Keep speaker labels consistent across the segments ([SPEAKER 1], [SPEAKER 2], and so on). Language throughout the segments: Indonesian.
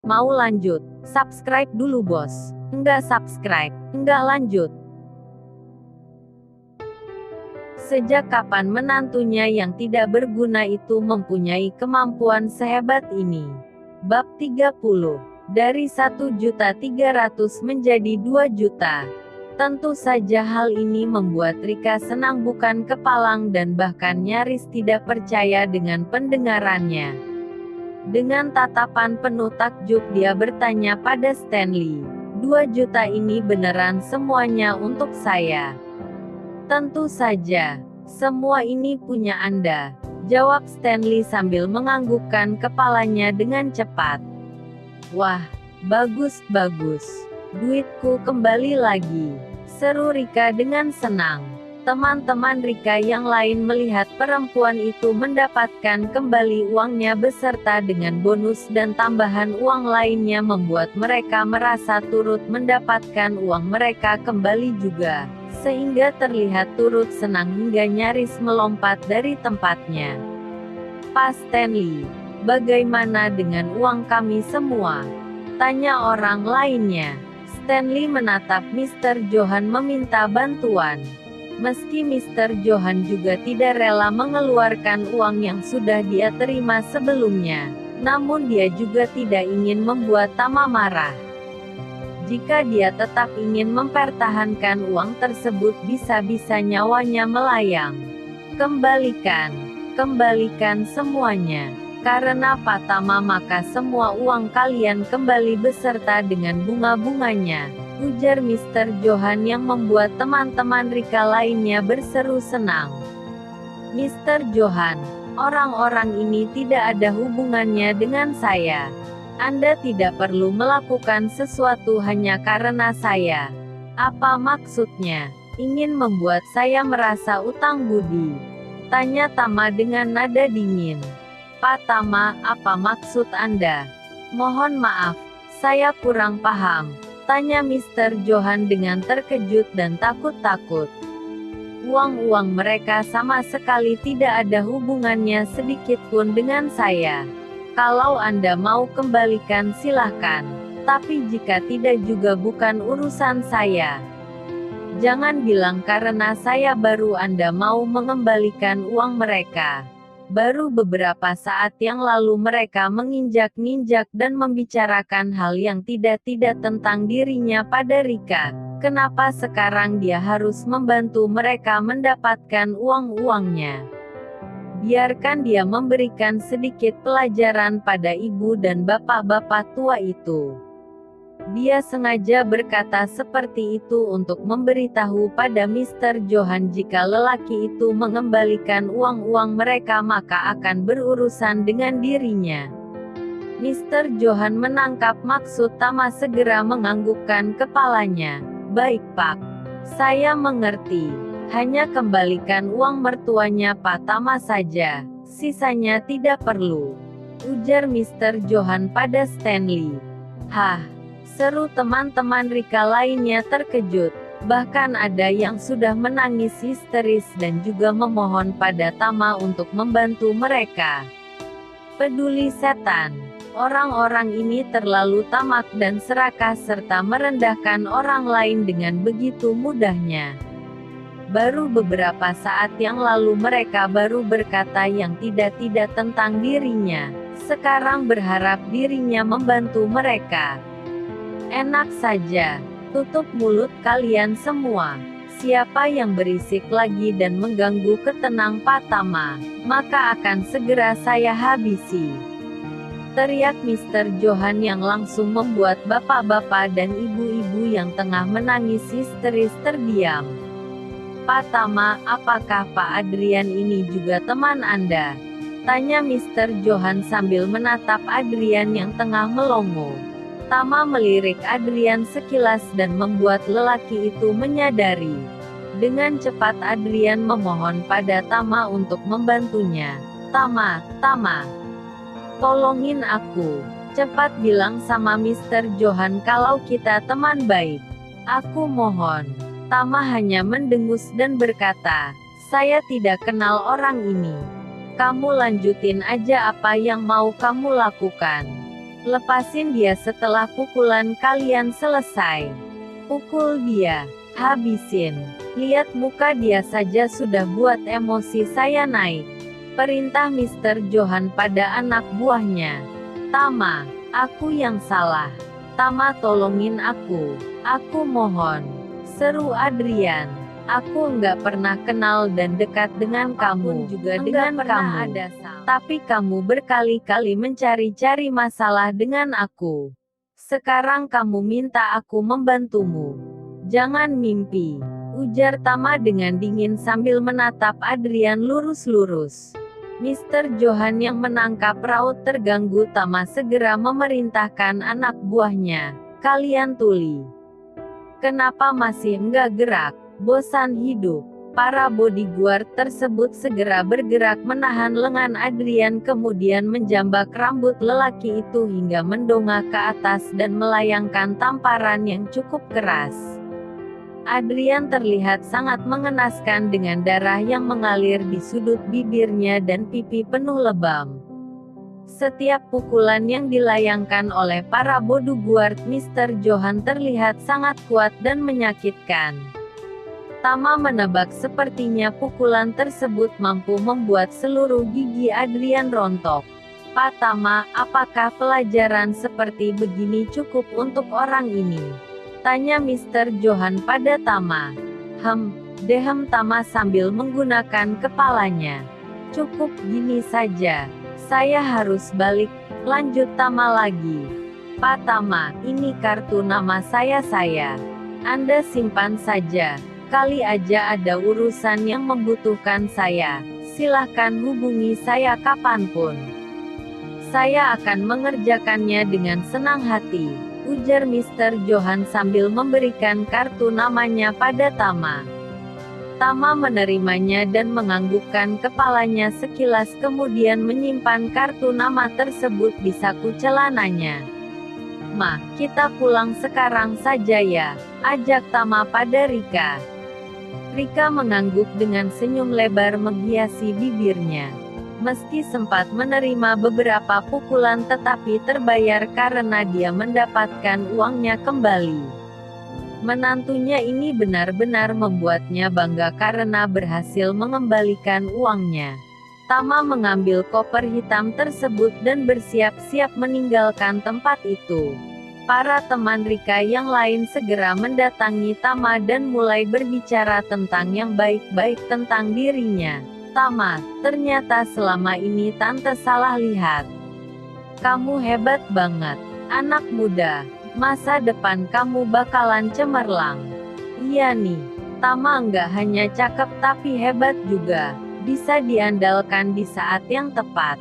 [SPEAKER 1] Mau lanjut? Subscribe dulu bos. Enggak subscribe, enggak lanjut. Sejak kapan menantunya yang tidak berguna itu mempunyai kemampuan sehebat ini? Bab 30. Dari 1.300.000 menjadi 2 juta. Tentu saja hal ini membuat Rika senang bukan kepalang dan bahkan nyaris tidak percaya dengan pendengarannya. Dengan tatapan penuh takjub dia bertanya pada Stanley, 2 juta ini beneran semuanya untuk saya? Tentu saja, semua ini punya Anda, jawab Stanley sambil menganggukkan kepalanya dengan cepat. Wah, bagus-bagus. Duitku kembali lagi, seru Rika dengan senang. Teman-teman Rika yang lain melihat perempuan itu mendapatkan kembali uangnya beserta dengan bonus dan tambahan uang lainnya membuat mereka merasa turut mendapatkan uang mereka kembali juga, sehingga terlihat turut senang hingga nyaris melompat dari tempatnya. Pak Stanley, bagaimana dengan uang kami semua? Tanya orang lainnya. Stanley menatap Mr. Johan meminta bantuan. Meski Mr. Johan juga tidak rela mengeluarkan uang yang sudah dia terima sebelumnya, namun dia juga tidak ingin membuat Tama marah. Jika dia tetap ingin mempertahankan uang tersebut bisa-bisa nyawanya melayang. Kembalikan semuanya. Karena Pak Tama maka semua uang kalian kembali beserta dengan bunga-bunganya, ujar Mr. Johan yang membuat teman-teman Rika lainnya berseru senang. Mr. Johan, orang-orang ini tidak ada hubungannya dengan saya. Anda tidak perlu melakukan sesuatu hanya karena saya. Apa maksudnya? Ingin membuat saya merasa utang budi? Tanya Tama dengan nada dingin. Pak Tama, apa maksud Anda? Mohon maaf, saya kurang paham. Tanya Mr. Johan dengan terkejut dan takut-takut. Uang-uang mereka sama sekali tidak ada hubungannya sedikit pun dengan saya. Kalau Anda mau kembalikan silahkan, tapi jika tidak juga bukan urusan saya. Jangan bilang karena saya baru Anda mau mengembalikan uang mereka. Baru beberapa saat yang lalu mereka menginjak-ninjak dan membicarakan hal yang tidak-tidak tentang dirinya pada Rika. Kenapa sekarang dia harus membantu mereka mendapatkan uang-uangnya? Biarkan dia memberikan sedikit pelajaran pada ibu dan bapak-bapak tua itu. Dia sengaja berkata seperti itu untuk memberitahu pada Mr. Johan jika lelaki itu mengembalikan uang-uang mereka maka akan berurusan dengan dirinya. Mr. Johan menangkap maksud Tama segera menganggukkan kepalanya. Baik Pak, saya mengerti. Hanya kembalikan uang mertuanya Pak Tama saja, sisanya tidak perlu, ujar Mr. Johan pada Stanley. Hah? Seru teman-teman Rika lainnya terkejut, bahkan ada yang sudah menangis histeris dan juga memohon pada Tama untuk membantu mereka. Peduli setan, orang-orang ini terlalu tamak dan serakah serta merendahkan orang lain dengan begitu mudahnya. Baru beberapa saat yang lalu mereka baru berkata yang tidak-tidak tentang dirinya, sekarang berharap dirinya membantu mereka. Enak saja, tutup mulut kalian semua. Siapa yang berisik lagi dan mengganggu ketenang Pak Tama, maka akan segera saya habisi. Teriak Mr. Johan yang langsung membuat bapak-bapak dan ibu-ibu yang tengah menangis histeris terdiam. Pak Tama, apakah Pak Adrian ini juga teman Anda? Tanya Mr. Johan sambil menatap Adrian yang tengah melongo. Tama melirik Adrian sekilas dan membuat lelaki itu menyadari. Dengan cepat Adrian memohon pada Tama untuk membantunya. Tama, tolongin aku. Cepat bilang sama Mr. Johan kalau kita teman baik. Aku mohon. Tama hanya mendengus dan berkata, saya tidak kenal orang ini. Kamu lanjutin aja apa yang mau kamu lakukan. Lepasin dia setelah pukulan kalian selesai. Pukul dia. Habisin. Lihat muka dia saja sudah buat emosi saya naik. Perintah Mr. Johan pada anak buahnya. Tama, aku yang salah. Tama tolongin aku. Aku mohon. Seru Adrian. Aku nggak pernah kenal dan dekat dengan kamu, juga dengan kamu. Tapi kamu berkali-kali mencari-cari masalah dengan aku. Sekarang kamu minta aku membantumu. Jangan mimpi, ujar Tama dengan dingin sambil menatap Adrian lurus-lurus. Mr. Johan yang menangkap raut terganggu Tama segera memerintahkan anak buahnya, kalian tuli. Kenapa masih nggak gerak? Bosan hidup. Para bodyguard tersebut segera bergerak menahan lengan Adrian kemudian menjambak rambut lelaki itu hingga mendongak ke atas dan melayangkan tamparan yang cukup keras. Adrian terlihat sangat mengenaskan dengan darah yang mengalir di sudut bibirnya dan pipi penuh lebam. Setiap pukulan yang dilayangkan oleh para bodyguard Mr. Johan terlihat sangat kuat dan menyakitkan. Tama menebak sepertinya pukulan tersebut mampu membuat seluruh gigi Adrian rontok. Pak Tama, apakah pelajaran seperti begini cukup untuk orang ini? Tanya Mr. Johan pada Tama. Dehem Tama sambil menggunakan kepalanya. Cukup gini saja. Saya harus balik, lanjut Tama lagi. Pak Tama, ini kartu nama saya. Anda simpan saja. Kali aja ada urusan yang membutuhkan saya, silahkan hubungi saya kapanpun. Saya akan mengerjakannya dengan senang hati, ujar Mr. Johan sambil memberikan kartu namanya pada Tama. Tama menerimanya dan menganggukkan kepalanya sekilas kemudian menyimpan kartu nama tersebut di saku celananya. Ma, kita pulang sekarang saja ya, ajak Tama pada Rika. Rika mengangguk dengan senyum lebar menghiasi bibirnya. Meski sempat menerima beberapa pukulan tetapi terbayar karena dia mendapatkan uangnya kembali. Menantunya ini benar-benar membuatnya bangga karena berhasil mengembalikan uangnya. Tama mengambil koper hitam tersebut dan bersiap-siap meninggalkan tempat itu. Para teman Rika yang lain segera mendatangi Tama dan mulai berbicara tentang yang baik-baik tentang dirinya. Tama, ternyata selama ini tante salah lihat. Kamu hebat banget, anak muda. Masa depan kamu bakalan cemerlang. Iya nih, Tama nggak hanya cakep tapi hebat juga. Bisa diandalkan di saat yang tepat.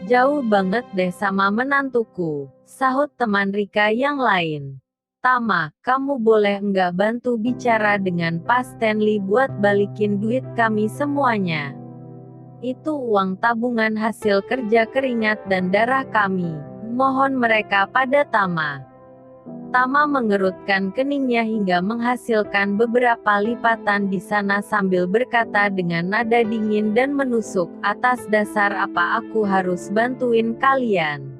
[SPEAKER 1] Jauh banget deh sama menantuku, sahut teman Rika yang lain. Tama, kamu boleh nggak bantu bicara dengan Pak Stanley buat balikin duit kami semuanya? Itu uang tabungan hasil kerja keringat dan darah kami. Mohon mereka pada Tama. Tama mengerutkan keningnya hingga menghasilkan beberapa lipatan di sana sambil berkata dengan nada dingin dan menusuk, atas dasar apa aku harus bantuin kalian?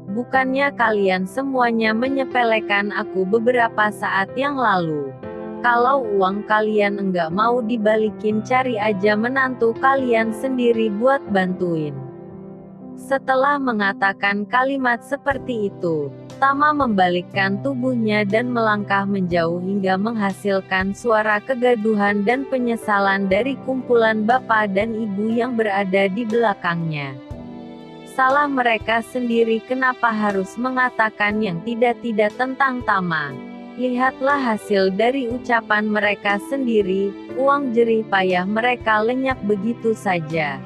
[SPEAKER 1] Bukannya kalian semuanya menyepelekan aku beberapa saat yang lalu? Kalau uang kalian enggak mau dibalikin cari aja menantu kalian sendiri buat bantuin. Setelah mengatakan kalimat seperti itu, Tama membalikkan tubuhnya dan melangkah menjauh hingga menghasilkan suara kegaduhan dan penyesalan dari kumpulan bapak dan ibu yang berada di belakangnya. Salah mereka sendiri kenapa harus mengatakan yang tidak-tidak tentang Tama. Lihatlah hasil dari ucapan mereka sendiri, uang jerih payah mereka lenyap begitu saja.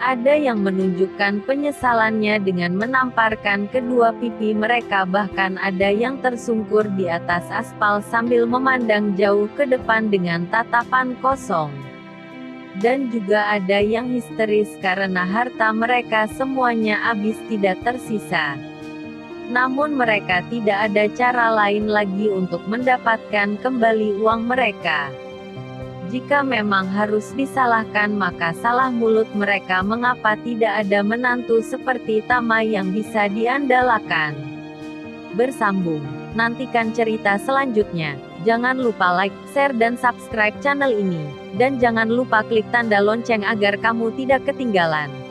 [SPEAKER 1] Ada yang menunjukkan penyesalannya dengan menamparkan kedua pipi mereka bahkan ada yang tersungkur di atas aspal sambil memandang jauh ke depan dengan tatapan kosong. Dan juga ada yang histeris karena harta mereka semuanya habis tidak tersisa. Namun mereka tidak ada cara lain lagi untuk mendapatkan kembali uang mereka. Jika memang harus disalahkan maka salah mulut mereka. Mengapa tidak ada menantu seperti Tama yang bisa diandalkan? Bersambung. Nantikan cerita selanjutnya. Jangan lupa like, share dan subscribe channel ini. Dan jangan lupa klik tanda lonceng agar kamu tidak ketinggalan